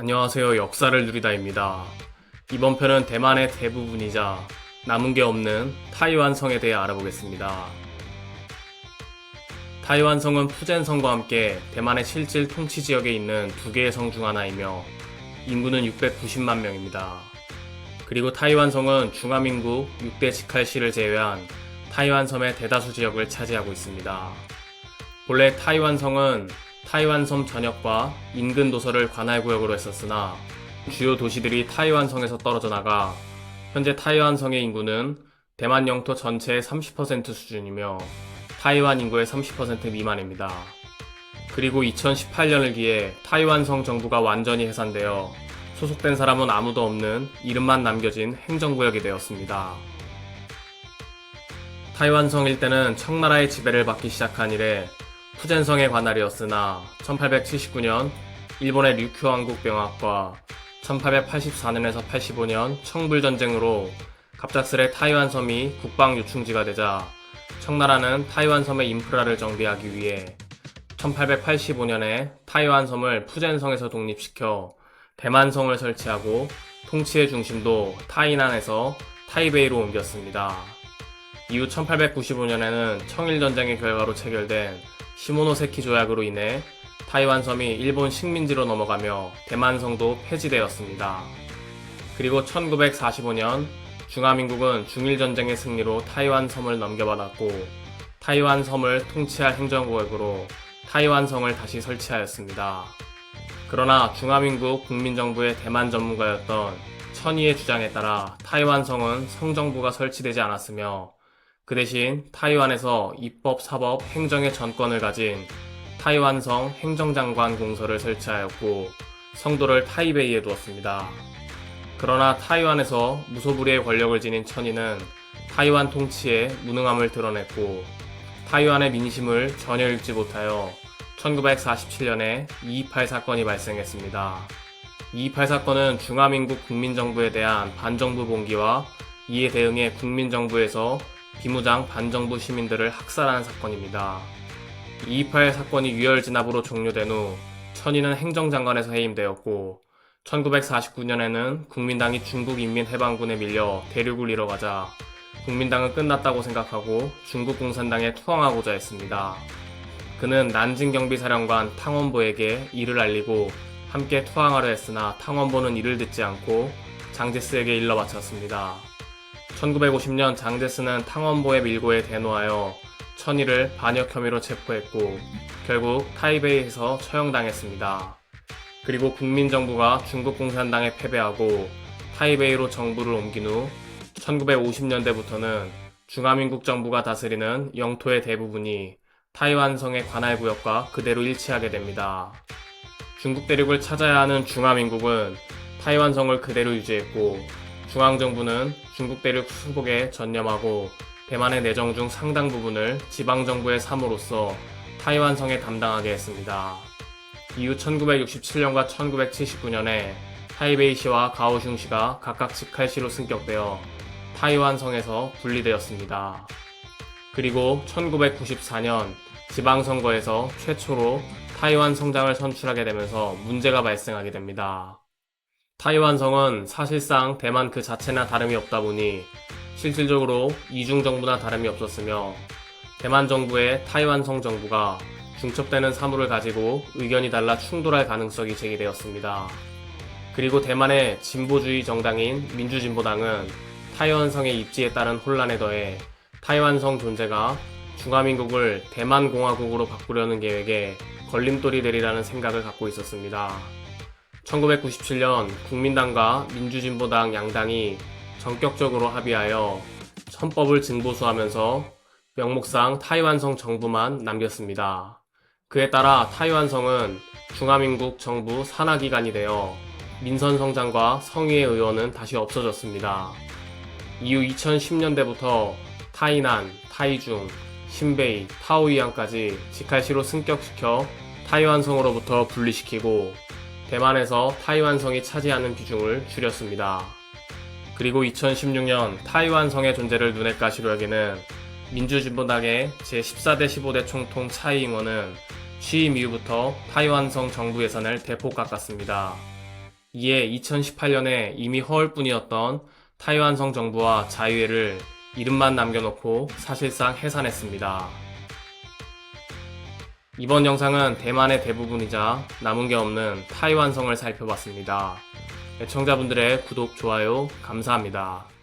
안녕하세요. 역사를 누리다입니다. 이번 편은 대만의 대부분이자 남은 게 없는 타이완성에 대해 알아보겠습니다. 타이완성은 푸젠성과 함께 대만의 실질 통치 지역에 있는 두 개의 성 중 하나이며 인구는 690만 명입니다. 그리고 타이완성은 중화민국 6대 직할시를 제외한 타이완섬의 대다수 지역을 차지하고 있습니다. 본래 타이완성은 타이완섬 전역과 인근 도서를 관할구역으로 했었으나 주요 도시들이 타이완성에서 떨어져 나가 현재 타이완성의 인구는 대만 영토 전체의 30% 수준이며 타이완 인구의 30% 미만입니다. 그리고 2018년을 기해 타이완성 정부가 완전히 해산되어 소속된 사람은 아무도 없는 이름만 남겨진 행정구역이 되었습니다. 타이완성 일대는 청나라의 지배를 받기 시작한 이래 푸젠성의 관할이었으나 1879년 일본의 류큐 왕국 병합과 1884년에서 85년 청불전쟁으로 갑작스레 타이완섬이 국방 유충지가 되자 청나라는 타이완섬의 인프라를 정비하기 위해 1885년에 타이완섬을 푸젠성에서 독립시켜 대만성을 설치하고 통치의 중심도 타이난에서 타이베이로 옮겼습니다. 이후 1895년에는 청일전쟁의 결과로 체결된 시모노세키 조약으로 인해 타이완섬이 일본 식민지로 넘어가며 대만성도 폐지되었습니다. 그리고 1945년 중화민국은 중일전쟁의 승리로 타이완섬을 넘겨받았고 타이완섬을 통치할 행정구역으로 타이완성을 다시 설치하였습니다. 그러나 중화민국 국민정부의 대만 전문가였던 천이의 주장에 따라 타이완성은 성정부가 설치되지 않았으며 그 대신 타이완에서 입법, 사법, 행정의 전권을 가진 타이완성 행정장관 공서를 설치하였고 성도를 타이베이에 두었습니다. 그러나 타이완에서 무소불위의 권력을 지닌 천이는 타이완 통치에 무능함을 드러냈고 타이완의 민심을 전혀 읽지 못하여 1947년에 228 사건이 발생했습니다. 228 사건은 중화민국 국민정부에 대한 반정부 봉기와 이에 대응해 국민정부에서 비무장 반정부 시민들을 학살한 사건입니다. 228 사건이 유혈 진압으로 종료된 후 천이는 행정장관에서 해임되었고 1949년에는 국민당이 중국인민해방군에 밀려 대륙을 잃어가자 국민당은 끝났다고 생각하고 중국공산당에 투항하고자 했습니다. 그는 난징경비사령관 탕원보에게 이를 알리고 함께 투항하려 했으나 탕원보는 이를 듣지 않고 장제스에게 일러 바쳤습니다. 1950년 장제스는 탕원보의 밀고에 대노하여 천이를 반역 혐의로 체포했고 결국 타이베이에서 처형당했습니다. 그리고 국민정부가 중국공산당에 패배하고 타이베이로 정부를 옮긴 후 1950년대부터는 중화민국 정부가 다스리는 영토의 대부분이 타이완성의 관할구역과 그대로 일치하게 됩니다. 중국 대륙을 찾아야 하는 중화민국은 타이완성을 그대로 유지했고 중앙정부는 중국 대륙 수복에 전념하고 대만의 내정 중 상당 부분을 지방정부의 사무로서 타이완성에 담당하게 했습니다. 이후 1967년과 1979년에 타이베이시와 가오슝시가 각각 직할시로 승격되어 타이완성에서 분리되었습니다. 그리고 1994년 지방선거에서 최초로 타이완 성장을 선출하게 되면서 문제가 발생하게 됩니다. 타이완성은 사실상 대만 그 자체나 다름이 없다 보니 실질적으로 이중정부나 다름이 없었으며 대만 정부의 타이완성 정부가 중첩되는 사무를 가지고 의견이 달라 충돌할 가능성이 제기되었습니다. 그리고 대만의 진보주의 정당인 민주진보당은 타이완성의 입지에 따른 혼란에 더해 타이완성 존재가 중화민국을 대만공화국으로 바꾸려는 계획에 걸림돌이 되리라는 생각을 갖고 있었습니다. 1997년 국민당과 민주진보당 양당이 전격적으로 합의하여 헌법을 증보수하면서 명목상 타이완성 정부만 남겼습니다. 그에 따라 타이완성은 중화민국 정부 산하기관이 되어 민선성장과 성위의 의원은 다시 없어졌습니다. 이후 2010년대부터 타이난, 타이중, 신베이, 타오이안까지 직할시로 승격시켜 타이완성으로부터 분리시키고 대만에서 타이완성이 차지하는 비중을 줄였습니다. 그리고 2016년 타이완성의 존재를 눈에 까시려 여기는 민주진보당의 제14대 15대 총통 차이잉원은 취임 이후부터 타이완성 정부 예산을 대폭 깎았습니다. 이에 2018년에 이미 허울뿐이었던 타이완성 정부와 자유회를 이름만 남겨놓고 사실상 해산했습니다. 이번 영상은 대만의 대부분이자 남은 게 없는 타이완성을 살펴봤습니다. 애청자분들의 구독, 좋아요 감사합니다.